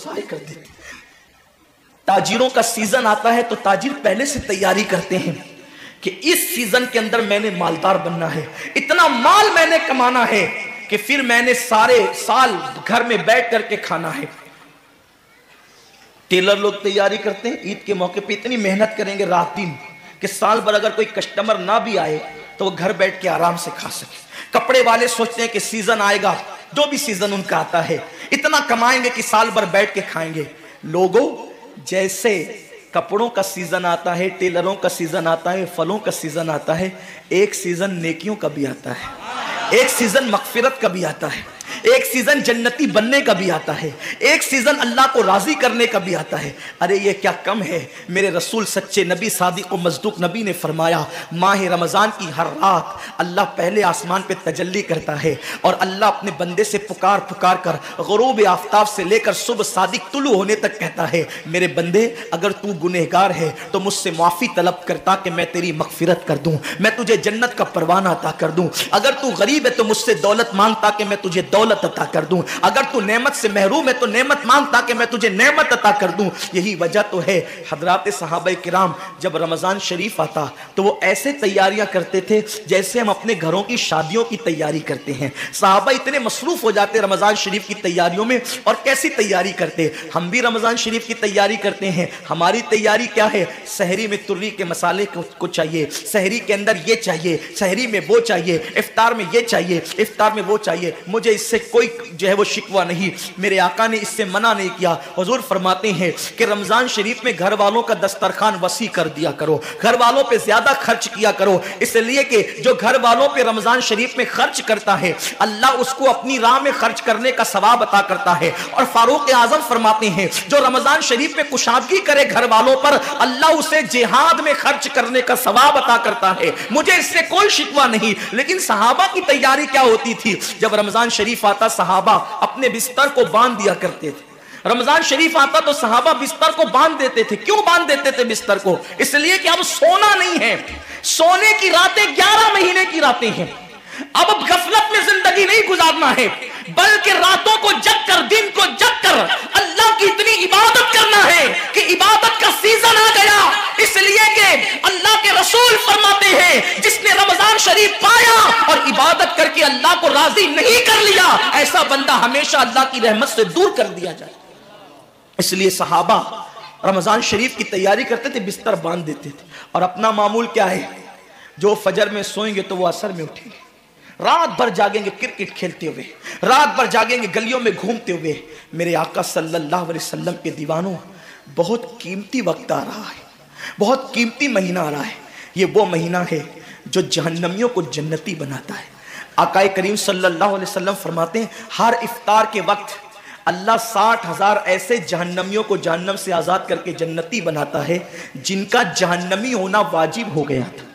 ज़ाय कर देते। ताजिरों का सीजन आता है तो ताजिर पहले से तैयारी करते हैं कि इस सीजन के अंदर मैंने मालदार बनना है, इतना माल मैंने कमाना है कि फिर मैंने सारे साल घर में बैठ करके खाना है। टेलर लोग तैयारी करते हैं, ईद के मौके पे इतनी मेहनत करेंगे रात दिन कि साल भर अगर कोई कस्टमर ना भी आए तो वो घर बैठ के आराम से खा सके। कपड़े वाले सोचते हैं कि सीजन आएगा, जो भी सीजन उनका आता है इतना कमाएंगे कि साल भर बैठ के खाएंगे। लोगों, जैसे कपड़ों का सीजन आता है, टेलरों का सीजन आता है, फलों का सीजन आता है, एक सीजन नेकियों का भी आता है, एक सीजन मगफिरत का भी आता है, एक सीजन जन्नती बनने का भी आता है, एक सीजन अल्लाह को राजी करने का भी आता है। अरे ये क्या कम है। मेरे रसूल सच्चे नबी सादिक व मज़दूक नबी ने फरमाया, माह रमज़ान की हर रात अल्लाह पहले आसमान पे तजल्ली करता है और अल्लाह अपने बंदे से पुकार पुकार कर ग़ुरूब आफ्ताब से लेकर सुबह सादिक तुलू होने तक कहता है, मेरे बंदे अगर तू गुनहगार है तो मुझसे माफ़ी तलब करता कि मैं तेरी मगफिरत कर दूँ, मैं तुझे जन्नत का परवाना अता कर दूँ। अगर तू गरीब है तो मुझसे दौलत मांगता कि मैं तुझे दौलत अता कर दूं। अगर तू नेमत से महरूम है तो नेमत मांगता कि मैं तुझे नेमत अता कर दूं। यही वजह तो है हजरात सहाबा किराम जब रमजान शरीफ आता तो वो ऐसे तैयारियां करते थे जैसे हम अपने घरों की शादियों की तैयारी करते हैं। सहाबा इतने मसरूफ हो जाते रमजान शरीफ की तैयारियों में। और कैसी तैयारी करते, हम भी रमजान शरीफ की तैयारी करते हैं। हमारी तैयारी क्या है, सहरी में तुर्री के मसाले को चाहिए, सहरी के अंदर ये चाहिए, सहरी में वो चाहिए, इफ्तार में ये चाहिए, इफ्तार में वो चाहिए। मुझे इससे कोई जो है वो शिकवा नहीं, मेरे आका ने इससे मना नहीं किया। हुजूर फरमाते हैं कि रमजान शरीफ में घर वालों का दस्तरखान वसी कर दिया करो, घर वालों पे ज्यादा खर्च किया करो, इसलिए कि जो घर वालों पे रमजान शरीफ में खर्च करता है अल्लाह उसको अपनी राह में खर्च करने का सवाब अता करता है। और फारूक आजम फरमाते हैं जो रमजान शरीफ में कुशादगी करे घर वालों पर अल्लाह उसे जिहाद में खर्च करने का सवाब अता करता है। मुझे इससे कोई शिकवा नहीं। लेकिन सहाबा की तैयारी क्या होती थी, जब रमजान शरीफ आता सहाबा अपने बिस्तर को बांध दिया करते थे। रमजान शरीफ आता तो सहाबा बिस्तर को बांध देते थे। क्यों बांध देते थे बिस्तर को? इसलिए कि अब सोना नहीं है, सोने की रातें 11 महीने की रातें हैं। अब गफलत में जिंदगी नहीं गुजारना है, बल्कि रातों को जग कर, दिन को जग कर अल्लाह की इतनी इबादत करना है कि इबादत का सीजन आ गया। इसलिए कि अल्लाह के रसूल फरमाते हैं जिसने रमजान शरीफ पाया और इबादत करके अल्लाह को राजी नहीं कर लिया, ऐसा बंदा हमेशा अल्लाह की रहमत से दूर कर दिया जाए। इसलिए सहाबा रमजान शरीफ की तैयारी करते थे, बिस्तर बांध देते थे। और अपना मामूल क्या है, जो फजर में सोएंगे तो वो असर में उठेंगे, रात भर जागेंगे क्रिकेट खेलते हुए, रात भर जागेंगे गलियों में घूमते हुए। मेरे आका सल्लल्लाहु अलैहि वसल्लम के दीवानों, बहुत कीमती वक्त आ रहा है, बहुत कीमती महीना आ रहा है। ये वो महीना है जो जहन्नमियों को जन्नती बनाता है। आका करीम सल्लल्लाहु अलैहि वसल्लम फरमाते हैं हर इफ्तार के वक्त अल्लाह 60,000 ऐसे जहन्नमियों को जहन्नम से आज़ाद करके जन्नती बनाता है जिनका जहन्नमी होना वाजिब हो गया था।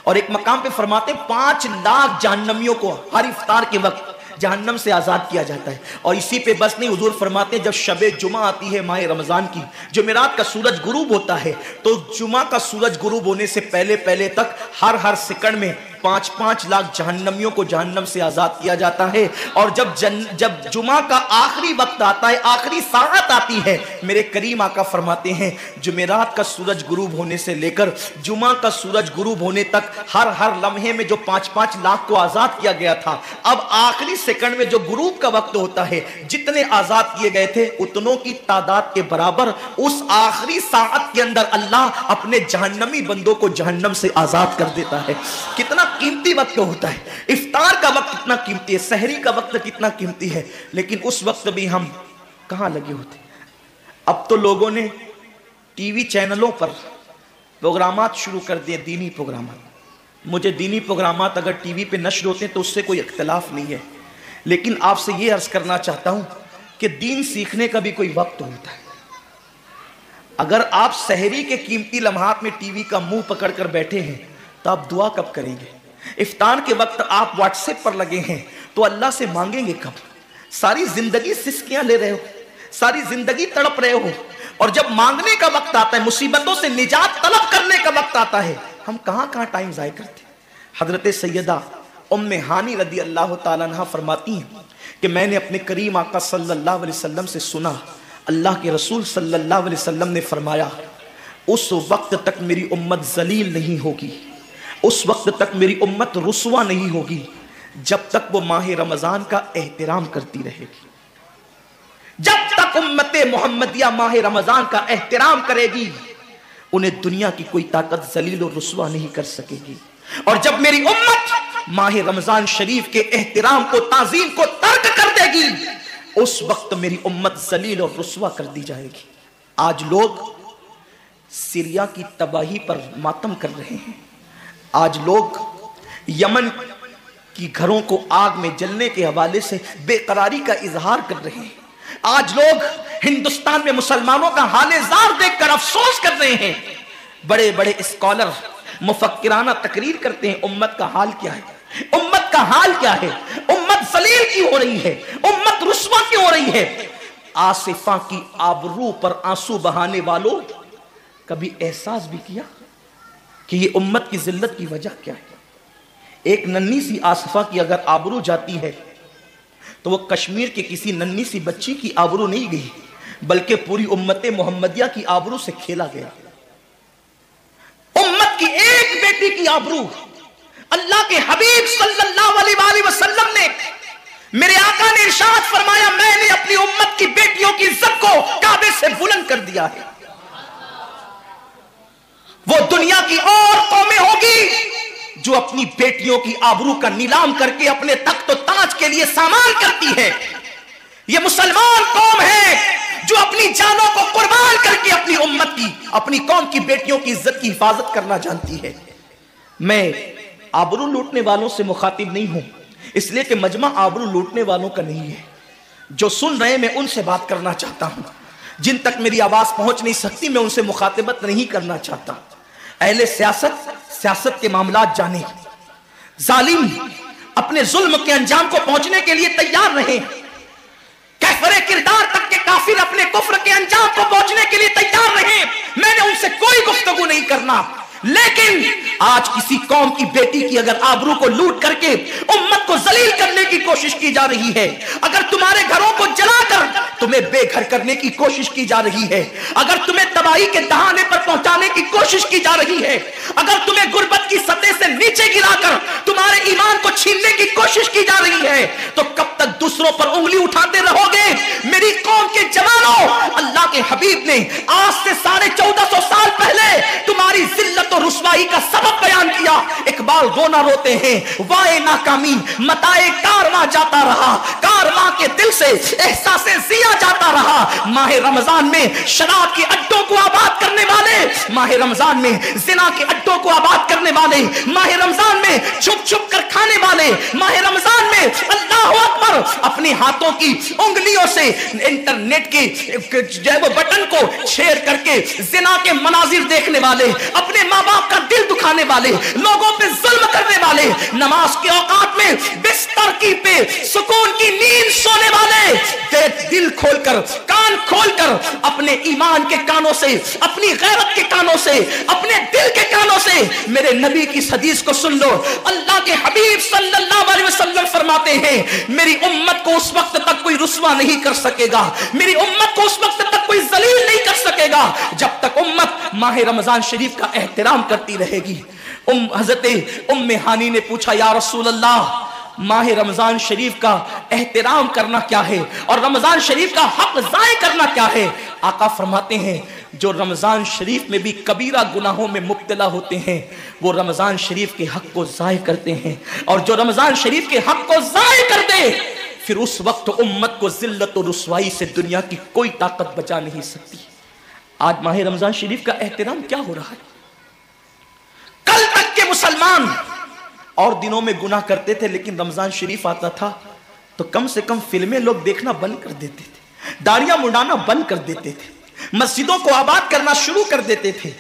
और एक मकाम पे फरमाते 5 लाख जहन्नमियों को हर इफ्तार के वक्त जहन्नम से आज़ाद किया जाता है। और इसी पे बस नहीं, हुजूर फरमाते हैं जब शबे जुमा आती है माह रमज़ान की, जुमेरात का सूरज गुरूब होता है, तो जुमा का सूरज गुरूब होने से पहले पहले तक हर सेकंड में 5-5 लाख जहन्नमियों को जहन्नम से आज़ाद किया जाता है। और जब जुमा का आखिरी वक्त आता है, आखिरी साअत आती है, मेरे करीम आका फरमाते हैं जुमेरात का सूरज गुरूब होने से लेकर जुमा का सूरज गुरूब होने तक हर लम्हे में जो 5-5 लाख को आज़ाद किया गया था, अब आखिरी सेकंड में जो गुरूब का वक्त होता है, जितने आज़ाद किए गए थे उतनों की तादाद के बराबर उस आखिरी साअत के अंदर अल्लाह अपने जहन्नमी बंदों को जहन्नम से आज़ाद कर देता है। कितना कीमती वक्त होता है। इफ्तार का वक्त कितना कीमती है, सहरी का वक्त कितना कीमती है। लेकिन उस वक्त भी हम कहां लगे होते। अब तो लोगों ने टीवी चैनलों पर प्रोग्रामात शुरू कर दिए, दीनी प्रोग्रामात। मुझे दीनी प्रोग्रामात अगर टीवी पे नश्र होते हैं तो उससे कोई इख्तिलाफ नहीं है, लेकिन आपसे ये अर्ज करना चाहता हूं कि दीन सीखने का भी कोई वक्त होता है। अगर आप सहरी के कीमती लम्हात में टीवी का मुंह पकड़कर बैठे हैं तो आप दुआ कब करेंगे? इफ्तार के वक्त आप व्हाट्सएप पर लगे हैं तो अल्लाह से मांगेंगे कब? सारी जिंदगी सिसकियां ले रहे हो, सारी जिंदगी तड़प रहे हो, और जब मांगने का वक्त आता है, मुसीबतों से निजात तलब करने का वक्त आता है, हम कहां कहां टाइम जाया करते। हजरत सैयदा उम्मे हानी रदी अल्लाह ताला अन्हा फरमाती हैं कि मैंने अपने करीम आका सल्लल्लाहु अलैहि वसल्लम से सुना, अल्लाह के रसूल सल्लल्लाहु अलैहि वसल्लम ने फरमाया, उस वक्त तक मेरी उम्मत जलील नहीं होगी, उस वक्त तक मेरी उम्मत रुस्वा नहीं होगी जब तक वो माह रमजान का एहतराम करती रहेगी। जब तक उम्मते मोहम्मदिया माह रमजान का एहतराम करेगी, उन्हें दुनिया की कोई ताकत जलील और रुस्वा नहीं कर सकेगी। और जब मेरी उम्मत माह रमजान शरीफ के एहतराम को, ताजीम को तर्क कर देगी, उस वक्त मेरी उम्मत जलील और रुस्वा कर दी जाएगी। आज लोग सीरिया की तबाही पर मातम कर रहे हैं। आज लोग यमन की घरों को आग में जलने के हवाले से बेकरारी का इजहार कर रहे हैं। आज लोग हिंदुस्तान में मुसलमानों का हाले जार देखकर अफसोस कर रहे हैं। बड़े बड़े स्कॉलर मुफक्किराना तकरीर करते हैं, उम्मत का हाल क्या है, उम्मत का हाल क्या है, उम्मत जलील क्यों हो रही है, उम्मत रुस्वा क्यों हो रही है। आसिफा की आबरू पर आंसू बहाने वालों, कभी एहसास भी किया कि ये उम्मत की जिल्लत की वजह क्या है। एक नन्ही सी आसिफा की अगर आबरू जाती है तो वो कश्मीर के किसी नन्ही सी बच्ची की आबरू नहीं गई, बल्कि पूरी उम्मते मोहम्मदिया की आबरू से खेला गया। उम्मत की एक बेटी की आबरू अल्लाह के हबीब सल्लल्लाहु अलैहि वसल्लम ने, मेरे आका ने इरशाद फरमाया, मैंने अपनी उम्मत की बेटियों की इज्जत को काबे से बुलंद कर दिया है। वो दुनिया की और कौमें होगी जो अपनी बेटियों की आबरू का नीलाम करके अपने तख्त और ताज के लिए सामान करती है। ये मुसलमान कौम है जो अपनी जानों को कुर्बान करके अपनी उम्मत की, अपनी कौम की बेटियों की इज्जत की हिफाजत करना जानती है। मैं आबरू लूटने वालों से मुखातिब नहीं हूं, इसलिए कि मजमा आबरू लूटने वालों का नहीं है। जो सुन रहे हैं मैं उनसे बात करना चाहता हूं, जिन तक मेरी आवाज पहुंच नहीं सकती मैं उनसे मुखातिबत नहीं करना चाहता। अहले सियासत के मामलात जाने, जालिम अपने जुल्म के अंजाम को पहुंचने के लिए तैयार रहे, कैफरे किरदार तक के काफिर अपने कुफ्र के अंजाम को पहुंचने के लिए तैयार रहे। मैंने उनसे कोई गुफ्तगू नहीं करना, लेकिन आज किसी कौम की बेटी की अगर आबरू को लूट करके उम्मत को जलील करने की कोशिश की जा रही है, अगर तुम्हारे घरों को जलाकर तुम्हें बेघर करने की कोशिश की जा रही है, अगर तुम्हें तबाही के दहाने पर पहुंचाने की कोशिश की जा रही है, अगर तुम्हें गुर्बत की सतह से नीचे गिराकर तुम्हारे ईमान को छीनने की कोशिश की जा रही है, तो कब तक दूसरों पर उंगली उठाते रहोगे। मेरी कौम के जवानों, अल्लाह के हबीब ने आज से 1450 साल पहले तुम्हारी जिल्लत और रुसवाई का सबब बयान किया। इकबाल रोना रोते हैं, वाए नाकामी मताए कारवां जाता रहा, कारवां के दिल से एहसासे जिया जाता रहा। माह रमजान में शराब के अड्डों को आबाद करने वाले, माह रमजान में जिना के अड्डों को आबाद करने वाले, माह रमजान में छुप छुप कर खाने वाले, माह रमजान में अल्लाह अकबर अपने हाथों की उंगलियों से इंटरनेट के जो वो बटन को छेड़ करके जिना के मनाजिर देखने वाले, अपने माँ बाप का दिल दुखाने वाले, लोगों पे जुल्म करने वाले, नमाज के औकात में बिस्तर की पे सुकून की नींद सोने वाले, दिल खोलकर कान खोलकर अपने ईमान के कानों से, अपनी गैरत के कानों से, अपने दिल के कानों से मेरे नबी की हदीस को सुन लो। अल्लाह के हबीब सल्लल्लाहु अलैहि वसल्लम फरमाते हैं, मेरी उम्मत को उस वक्त तक कोई रुस्वा नहीं कर सकेगा, मेरी उम्मत को उस वक्त तक कोई जलील नहीं कर सकेगा जब तक उम्मत माह रमजान शरीफ का एहतराम करती रहेगी। हजरत उम्मे हानी ने पूछा, या रसूल अल्लाह, माह रमजान शरीफ का एहतराम करना क्या है और रमजान शरीफ का हक ज़ाय करना क्या है। आका फरमाते हैं, जो रमजान शरीफ में भी कबीरा गुनाहों में मुब्तला होते हैं वो रमजान शरीफ के हक को ज़ाय करते हैं, और जो रमजान शरीफ के हक को ज़ाय कर दे फिर उस वक्त उम्मत को जिल्लत और रुसवाई से दुनिया की कोई ताकत बचा नहीं सकती। आज माह रमजान शरीफ का एहतराम क्या हो रहा है। कल तक के मुसलमान और दिनों में गुनाह करते थे, लेकिन रमजान शरीफ आता था तो कम से कम फिल्में लोग देखना बंद कर देते थे, दाढ़ियां मुंडाना बंद कर देते थे, मस्जिदों को आबाद करना शुरू कर देते थे।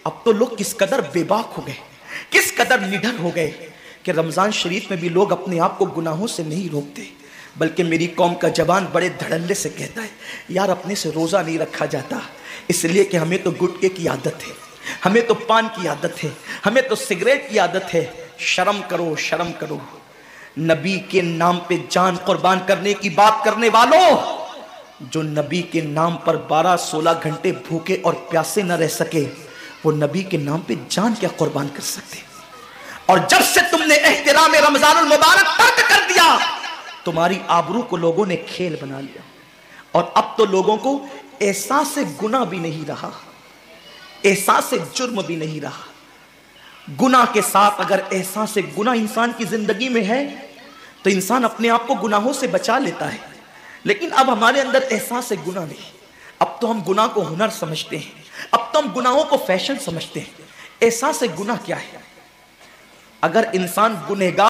अब तो लोग किस कदर बेबाक हो गए, किस कदर निडर हो गए कि रमजान शरीफ में भी लोग अपने आप को गुनाहों से नहीं रोकते, बल्कि मेरी कौम का जवान बड़े धड़ल्ले से कहता है, यार अपने से रोजा नहीं रखा जाता, इसलिए कि हमें तो गुटके की आदत है, हमें तो पान की आदत है, हमें तो सिगरेट की आदत है। शर्म करो, शर्म करो। नबी के नाम पे जान कुर्बान करने की बात करने वालों, जो नबी के नाम पर 12-16 घंटे भूखे और प्यासे न रह सके, वो नबी के नाम पे जान क्या कुर्बान कर सकते। और जब से तुमने एहतराम रमजानुल मुबारक तर्क कर दिया, तुम्हारी आबरू को लोगों ने खेल बना लिया। और अब तो लोगों को एहसास से गुनाह भी नहीं रहा, एहसास से जुर्म भी नहीं रहा। गुनाह के साथ अगर एहसास से गुनाह इंसान की जिंदगी में है तो इंसान अपने आप को गुनाहों से बचा लेता है। लेकिन अब हमारे अंदर एहसास से गुनाह नहीं, अब तो हम गुनाह को हुनर समझते हैं, अब तो हम गुनाहों को फैशन समझते हैं। एहसास से गुनाह क्या है? अगर इंसान गुनहगार